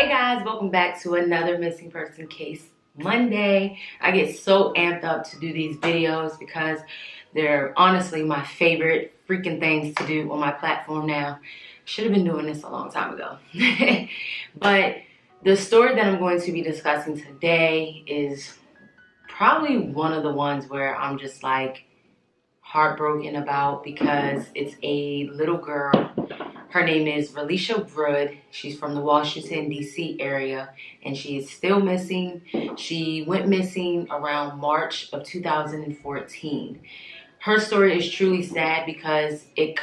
Hey guys, welcome back to another missing person case Monday. I get so amped up to do these videos because they're honestly my favorite freaking things to do on my platform now. Should have been doing this a long time ago. But the story that I'm going to be discussing today is probably one of the ones where I'm just like heartbroken about, because it's a little girl. Her name is Relisha Rudd. She's from the Washington, D.C. area, and she is still missing. She went missing around March of 2014. Her story is truly sad because it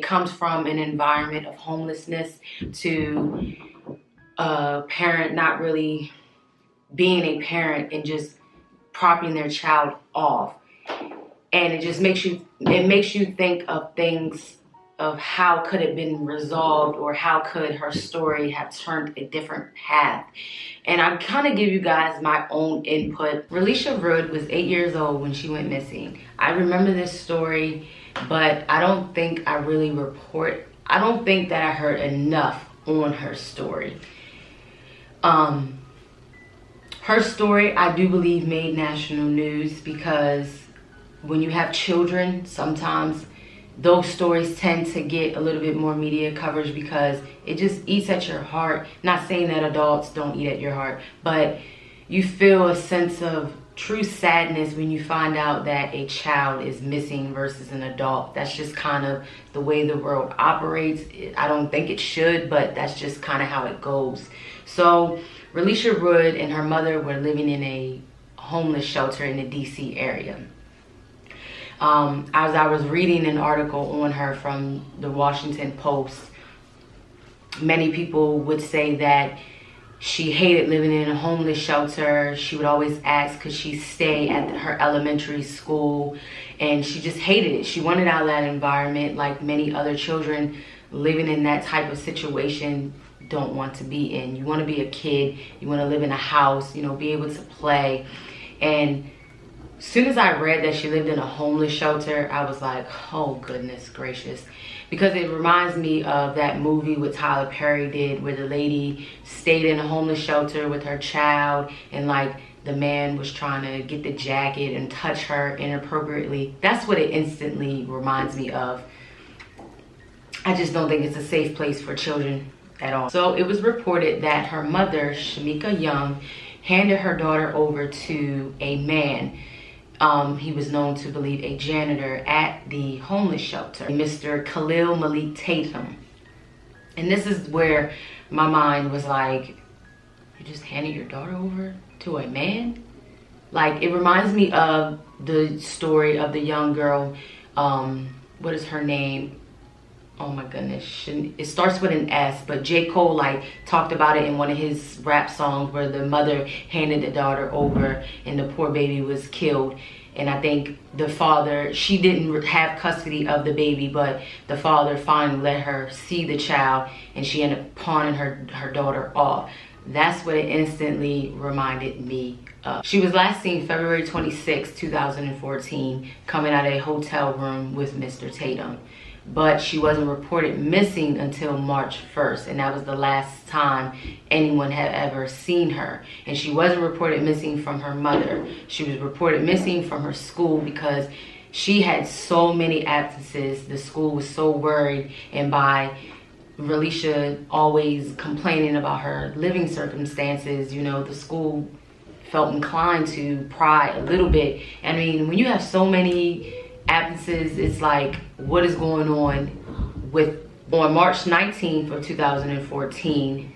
comes from an environment of homelessness to a parent not really being a parent and just propping their child off. And it just makes you think of things of how could it have been resolved, or how could her story have turned a different path. And I kind of give you guys my own input. Relisha Rudd was 8 years old when she went missing. I remember this story, but I don't think I don't think that I heard enough on her story. Her story, I do believe, made national news because when you have children, sometimes those stories tend to get a little bit more media coverage because it just eats at your heart. Not saying that adults don't eat at your heart, but you feel a sense of true sadness when you find out that a child is missing versus an adult. That's just kind of the way the world operates. I don't think it should, but that's just kind of how it goes. So Relisha Rudd and her mother were living in a homeless shelter in the DC area. As I was reading an article on her from the Washington Post, many people would say that she hated living in a homeless shelter. She would always ask could she stay at her elementary school, and she just hated it. She wanted out of that environment, like many other children living in that type of situation don't want to be in. You want to be a kid, you want to live in a house, you know, be able to play. And as soon as I read that she lived in a homeless shelter, I was like, oh goodness gracious. Because it reminds me of that movie with Tyler Perry did, where the lady stayed in a homeless shelter with her child, and like the man was trying to get the jacket and touch her inappropriately. That's what it instantly reminds me of. I just don't think it's a safe place for children at all. So it was reported that her mother, Shamika Young, handed her daughter over to a man. He was known to believe a janitor at the homeless shelter, Mr. Khalil Tatum. And this is where my mind was like, you just handed your daughter over to a man? Like, it reminds me of the story of the young girl, what is her name? Oh my goodness, it starts with an S, but J. Cole like talked about it in one of his rap songs where the mother handed the daughter over and the poor baby was killed. And I think the father, she didn't have custody of the baby, but the father finally let her see the child, and she ended up pawning her daughter off. That's what it instantly reminded me of. She was last seen February 26, 2014, coming out of a hotel room with Mr. Tatum. But she wasn't reported missing until March 1st, and that was the last time anyone had ever seen her. And she wasn't reported missing from her mother. She was reported missing from her school because she had so many absences. The school was so worried, and by Relisha always complaining about her living circumstances, you know, the school felt inclined to pry a little bit. I mean, when you have so many absences, it's like, what is going on with... On March 19th of 2014,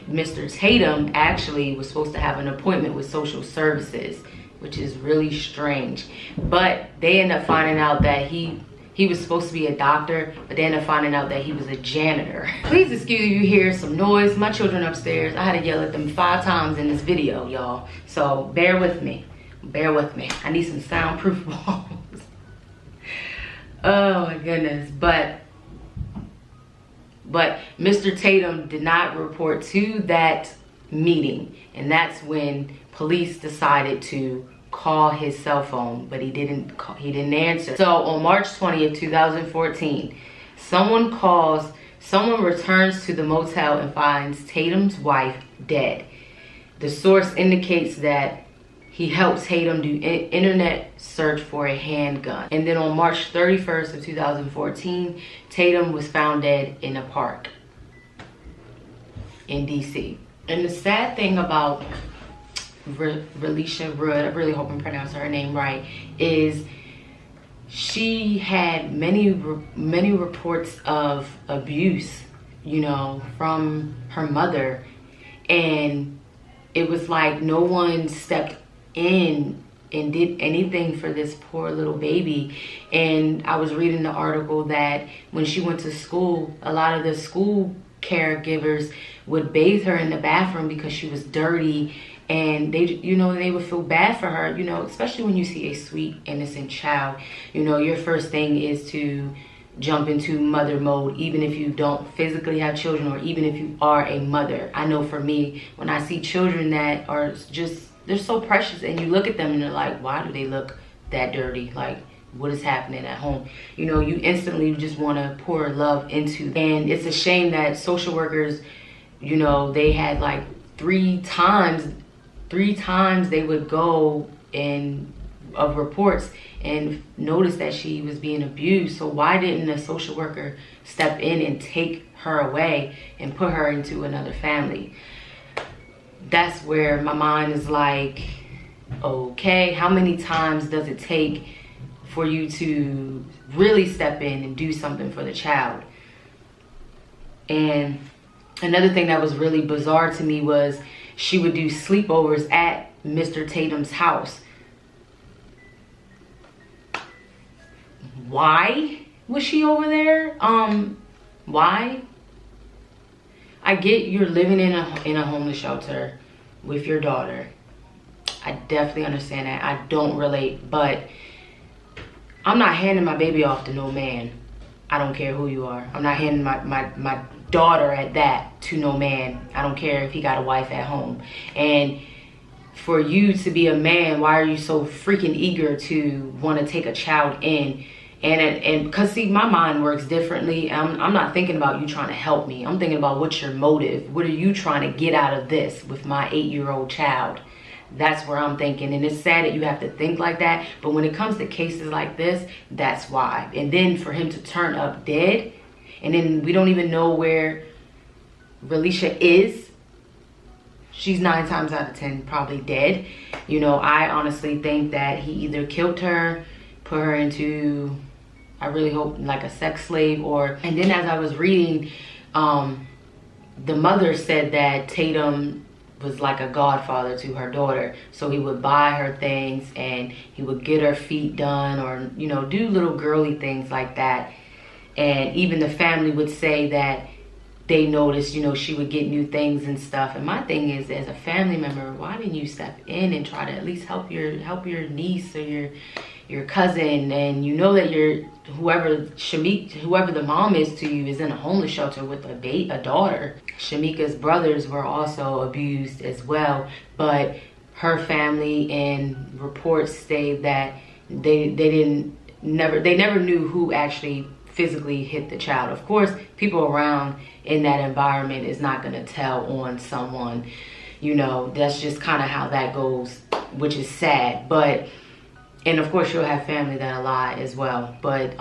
Mr. Tatum actually was supposed to have an appointment with social services, which is really strange. But they ended up finding out that he was supposed to be a doctor, but they ended up finding out that he was a janitor. Please excuse you hear some noise. My children upstairs, I had to yell at them 5 times in this video, y'all. So bear with me. Bear with me. I need some soundproof walls. Oh my goodness. But Mr. Tatum did not report to that meeting, and that's when police decided to call his cell phone, but he didn't answer. So on March 20th, 2014, someone calls Someone returns to the motel and finds Tatum's wife dead. The source indicates that he helped Tatum do internet search for a handgun. And then on March 31st of 2014, Tatum was found dead in a park in DC. And the sad thing about Relisha Rudd, I really hope I'm pronouncing her name right, is she had many reports of abuse, you know, from her mother. And it was like no one stepped in and did anything for this poor little baby. And I was reading the article that when she went to school, a lot of the school caregivers would bathe her in the bathroom because she was dirty, and they, you know, they would feel bad for her, you know, especially when you see a sweet, innocent child. You know, your first thing is to jump into mother mode, even if you don't physically have children, or even if you are a mother. I know for me, when I see children that are just, they're so precious, and you look at them and they're like, why do they look that dirty? Like, what is happening at home? You know, you instantly just want to pour love into them. And it's a shame that social workers, you know, they had like three times they would go in of reports and notice that she was being abused. So why didn't a social worker step in and take her away and put her into another family? That's where my mind is like, okay, how many times does it take for you to really step in and do something for the child? And another thing that was really bizarre to me was she would do sleepovers at Mr. Tatum's house. Why was she over there? Why? I get you're living in a homeless shelter with your daughter. I definitely understand that. I don't relate, but I'm not handing my baby off to no man. I don't care who you are. I'm not handing my daughter at that to no man. I don't care if he got a wife at home. And for you to be a man, why are you so freaking eager to want to take a child in? And because see, my mind works differently. I'm not thinking about you trying to help me. I'm thinking about what's your motive? What are you trying to get out of this with my 8-year-old child? That's where I'm thinking. And it's sad that you have to think like that. But when it comes to cases like this, that's why. And then for him to turn up dead, and then we don't even know where Relisha is. She's 9 times out of 10 probably dead. You know, I honestly think that he either killed her, put her into, I really hope, like a sex slave, or, and then as I was reading, the mother said that Tatum was like a godfather to her daughter. So he would buy her things and he would get her feet done, or, you know, do little girly things like that. And even the family would say that they noticed, you know, she would get new things and stuff. And my thing is, as a family member, why didn't you step in and try to at least help your niece or your cousin? And you know that whoever the mom is to you is in a homeless shelter with a daughter. Shamika's brothers were also abused as well, but her family and reports say that they never knew who actually physically hit the child. Of course, people around in that environment is not going to tell on someone. You know, that's just kind of how that goes, which is sad. But, and of course, you'll have family that'll lie as well. But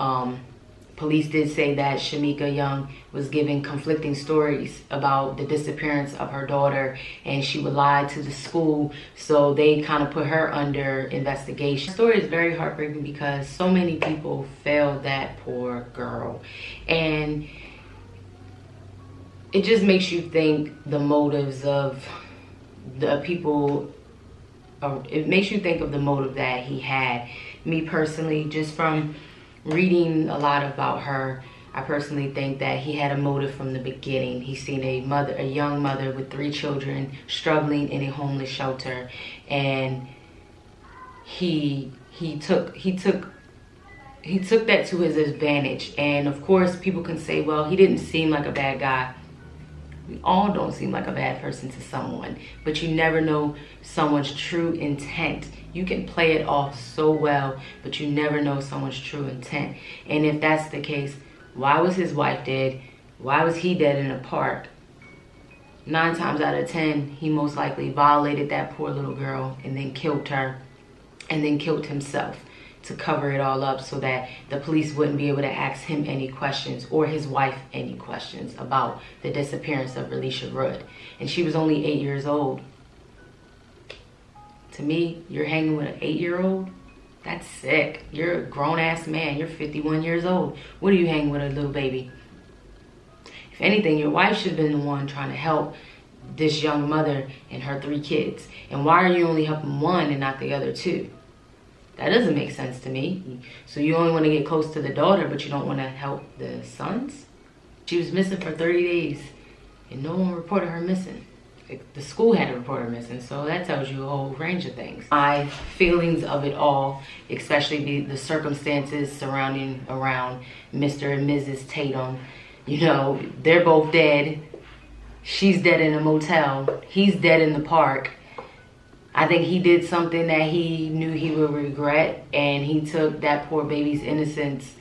police did say that Shamika Young was giving conflicting stories about the disappearance of her daughter, and she would lie to the school, so they kind of put her under investigation. The story is very heartbreaking because so many people failed that poor girl, and it just makes you think the motives of the people. It makes you think of the motive that he had. Me personally, just from reading a lot about her, I personally think that he had a motive from the beginning. He's seen a young mother with 3 children struggling in a homeless shelter, and he took that to his advantage. And of course, people can say, well, he didn't seem like a bad guy. We all don't seem like a bad person to someone, but you never know someone's true intent. You can play it off so well, but you never know someone's true intent. And if that's the case, why was his wife dead? Why was he dead in a park? 9 times out of 10, he most likely violated that poor little girl and then killed her and then killed himself to cover it all up so that the police wouldn't be able to ask him any questions or his wife any questions about the disappearance of Relisha Rudd. And she was only 8 years old. To me, you're hanging with an 8-year-old? That's sick. You're a grown-ass man. You're 51 years old. What are you hanging with a little baby? If anything, your wife should have been the one trying to help this young mother and her 3 kids. And why are you only helping one and not the other 2? That doesn't make sense to me. So you only want to get close to the daughter, but you don't want to help the sons? She was missing for 30 days, and no one reported her missing. The school had to report her missing, so that tells you a whole range of things. My feelings of it all, especially the circumstances surrounding around Mr. and Mrs. Tatum. You know, they're both dead. She's dead in a motel. He's dead in the park. I think he did something that he knew he would regret, and he took that poor baby's innocence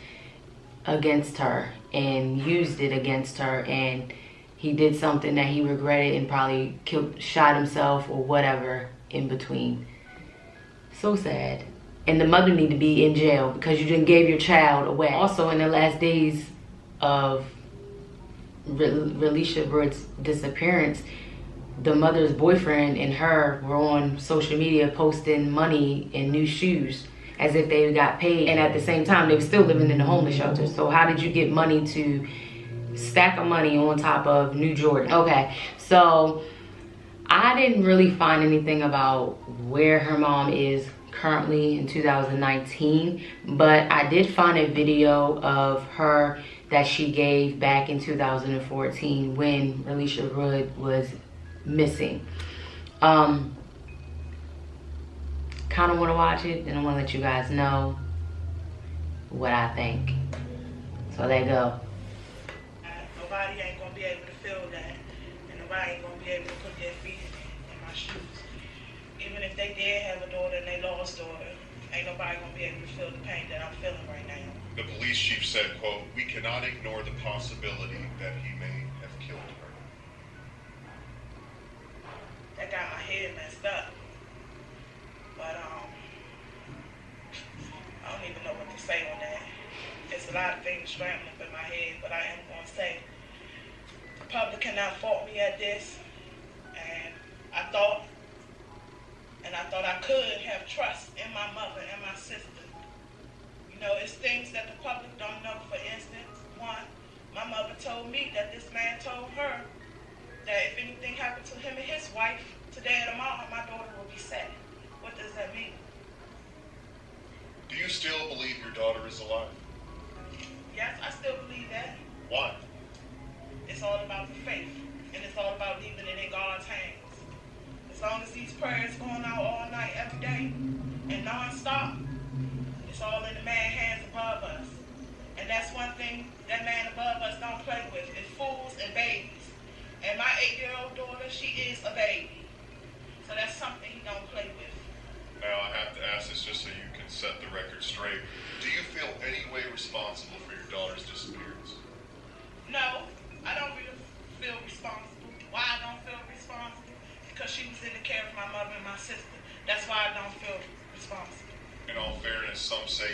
against her and used it against her, and he did something that he regretted and probably shot himself or whatever in between. So sad. And the mother need to be in jail because you didn't gave your child away. Also, in the last days of Relisha Rudd's disappearance, the mother's boyfriend and her were on social media posting money and new shoes as if they got paid, and at the same time they were still living in the homeless shelter. So how did you get money to stack of money on top of new Jordan? Okay, so I didn't really find anything about where her mom is currently in 2019, but I did find a video of her that she gave back in 2014 when Relisha Rudd was missing. Kind of want to watch it, and I want to let you guys know what I think. So there you go. Nobody ain't gonna be able to feel that, and nobody ain't gonna be able to put their feet in my shoes. Even if they did have a daughter and they lost daughter, ain't nobody gonna be able to feel the pain that I'm feeling right now. The police chief said, quote, "We cannot ignore the possibility that he may have killed her." That got my head messed up. But I don't even know what to say on that. There's a lot of things scrambling up in my head, but I am gonna say the public cannot fault me at this. And I thought I could have trust in my mother and my sister. You know, it's things that the public don't know. For instance, one, my mother told me that this man told her that if anything happened to him and his wife today or tomorrow, my daughter will be sad. What does that mean? Do you still believe your daughter is alive? Yes, I still believe that. Why? It's all about the faith, and it's all about leaving it in God's hands. As long as these prayers going out all night, every day, and non-stop, it's all in the man's hands above us. And that's one thing that man above us don't play with, is fools and babies. And my 8-year-old daughter, she is a baby. So that's something he don't play with. Now, I have to ask this just so you can set the record straight. Do you feel any way responsible for your daughter's disappearance? No, I don't really feel responsible. Why I don't feel responsible? Because she was in the care of my mother and my sister. That's why I don't feel responsible. In all fairness, some say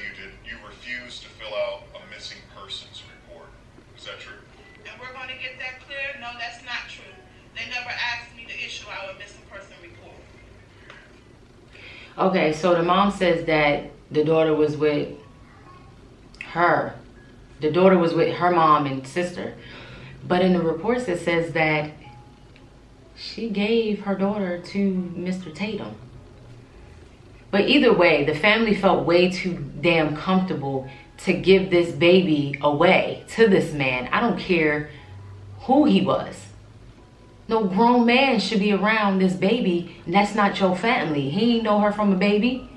you refused to fill out a missing persons report. Is that true? And we're going to get that clear? No, that's not true. They never asked me to issue out a missing person report. Okay, so the mom says that the daughter was with her. The daughter was with her mom and sister. But in the reports it says that she gave her daughter to Mr. Tatum. But either way, the family felt way too damn comfortable to give this baby away to this man. I don't care who he was. No grown man should be around this baby, and that's not your family. He ain't know her from a baby.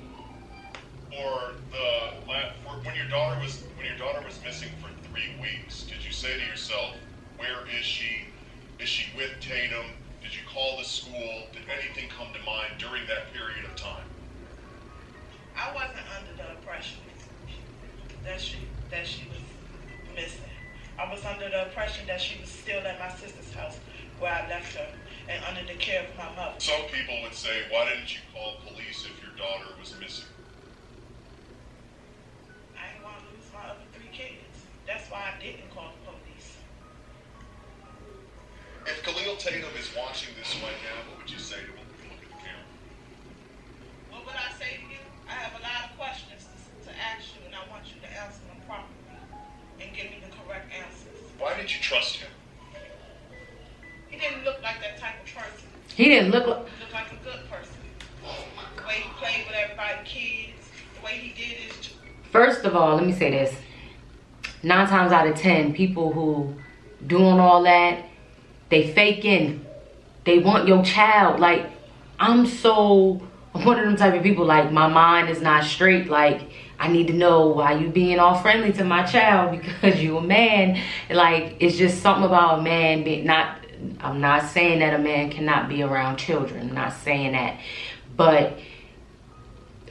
Or when your daughter was missing for 3 weeks, did you say to yourself, where is she? Is she with Tatum? Did you call the school? Did anything come to mind during that period of time? I wasn't under the impression that she was missing. I was under the impression that she was still at my sister's house where I left her and under the care of my mother. Some people would say, why didn't you call police if your daughter was missing? I didn't want to lose my other 3 kids. That's why I didn't call the police. If Khalil Tatum is watching this right now, what would you say to him? Look at the camera. What would I say to you? I have a lot of questions to ask you, and I want you to answer them properly and give me the correct answers. Why did you trust him? He didn't look like that type of person. He didn't look like... He looked like a good person. The way he played with everybody's kids, the way he did his... First of all, let me say this. 9 times out of 10, people who doing all that, they faking. They want your child. Like, I'm one of them type of people, like, my mind is not straight. Like, I need to know why you being all friendly to my child because you a man. Like, it's just something about a man being not... I'm not saying that a man cannot be around children. I'm not saying that. But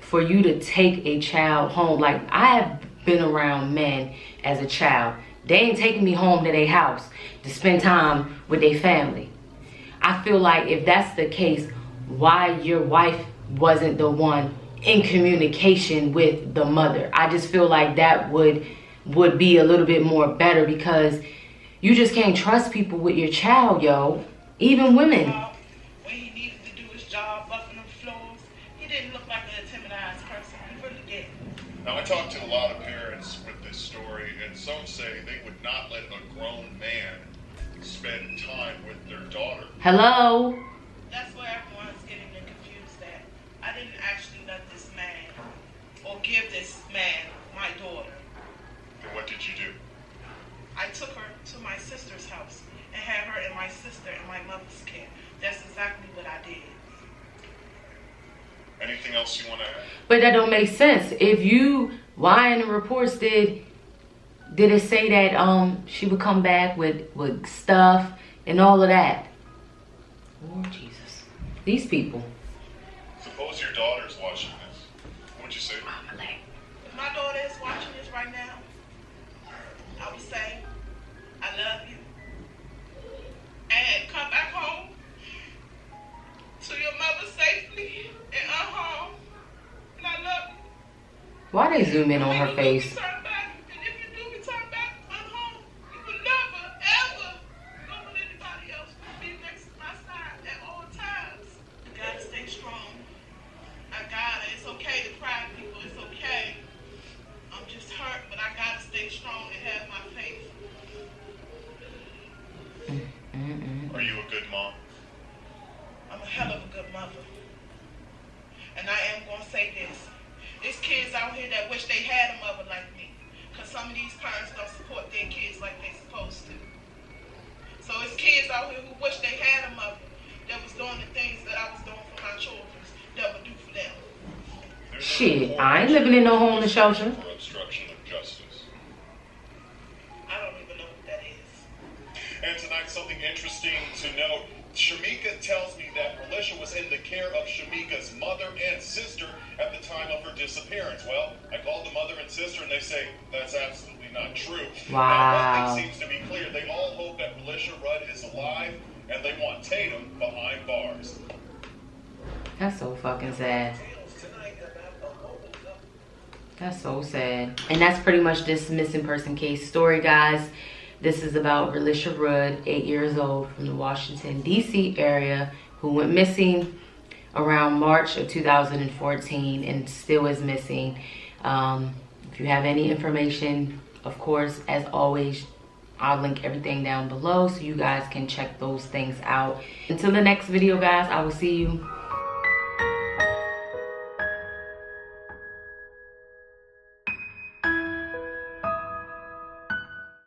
for you to take a child home, like, I have been around men as a child. They ain't taking me home to their house to spend time with their family. I feel like if that's the case, why your wife wasn't the one in communication with the mother. I just feel like that would be a little bit more better, because you just can't trust people with your child, yo. Even women. When he needed to do his job, buffing them floors, he didn't look like an intimidating person. He really didn't. Now, I talked to a lot of parents with this story, and some say they would not let a grown man spend time with their daughter. Hello? That's where everyone's getting confused at. I didn't actually let this man, or give this man, my daughter. Then what did you do? I took her to my sister's house and had her and my sister and my mother's care. That's exactly what I did. Anything else you want to add? But that don't make sense. Why in the reports did it say that she would come back with stuff and all of that? Lord Jesus. These people. Suppose your daughter's watching this. What would you say to her? If my daughter is watching this right now, I would say, I love you. And come back home to your mother safely and unharmed. And I love you. Why they zoom in on her face? Turn back, and if you do return back unharmed, you will never, ever go with anybody else. Be next to my side at all times. You gotta stay strong. I gotta. It's okay to cry, people. It's okay. I'm just hurt, but I gotta stay strong and have my faith. Are you a good mom? I'm a hell of a good mother. And I am gonna say this. There's kids out here that wish they had a mother like me. Because some of these parents don't support their kids like they're supposed to. So it's kids out here who wish they had a mother that was doing the things that I was doing for my children, that would do for them. Shit, I ain't living in no homeless shelter. For obstruction of justice. I don't even know what that is. And tonight, something interesting to note. Shamika tells me that Relisha was in the care of Shamika's mother and sister at the time of her disappearance. Well, I called the mother and sister and they say that's absolutely not true. Wow. Now, one thing seems to be clear. They all hope that Relisha Rudd is alive and they want Tatum behind bars. That's so fucking sad. That's so sad. And that's pretty much this missing person case story, guys. This is about Relisha Rudd, 8 years old, from the Washington, D.C. area, who went missing around March of 2014 and still is missing. If you have any information, of course, as always, I'll link everything down below so you guys can check those things out. Until the next video, guys, I will see you